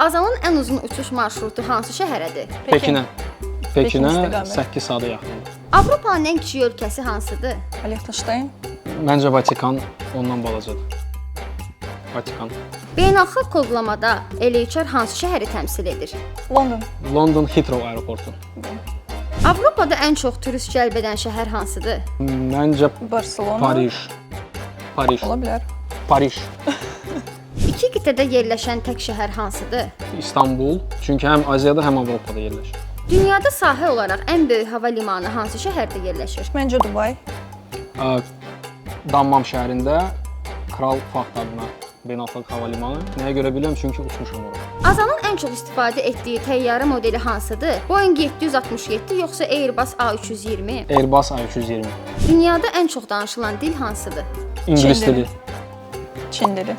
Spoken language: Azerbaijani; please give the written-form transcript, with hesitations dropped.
Azalın ən uzun uçuş marşrutu hansı şəhərədir? Pekinə. Pekinə istiqamət. 8 saata yaxındır. Avropanın ən kiçik ölkəsi hansıdır? Liechtenstein. Məncə Vatikan ondan balacadır. Vatikan. Beynəlxalq kodlamada Eleyçər hansı şəhəri təmsil edir? London. London Heathrow aeroportu. Avropada ən çox turist cəlb edən şəhər hansıdır? Məncə Barcelona. Paris. Paris. Ola bilər. Paris. İki qitədə yerləşən tək şəhər hansıdır? İstanbul. Çünki həm Aziyada, həm Avropada yerləşir. Dünyada sahə olaraq ən böyük hava limanı hansı şəhərdə yerləşir? Məncə Dubay. Dammam şəhərində Kral Fahd adına beynəlxalq hava limanı. Nəyə görə bilirəm? Çünki uçmuşam ora. Azalın ən çox istifadə etdiyi təyyarə modeli hansıdır? Boeing 767 yoxsa Airbus A320? Airbus A320. Dünyada ən çox danışılan dil hansıdır? İngilis Çin dili. dili. Çin dili.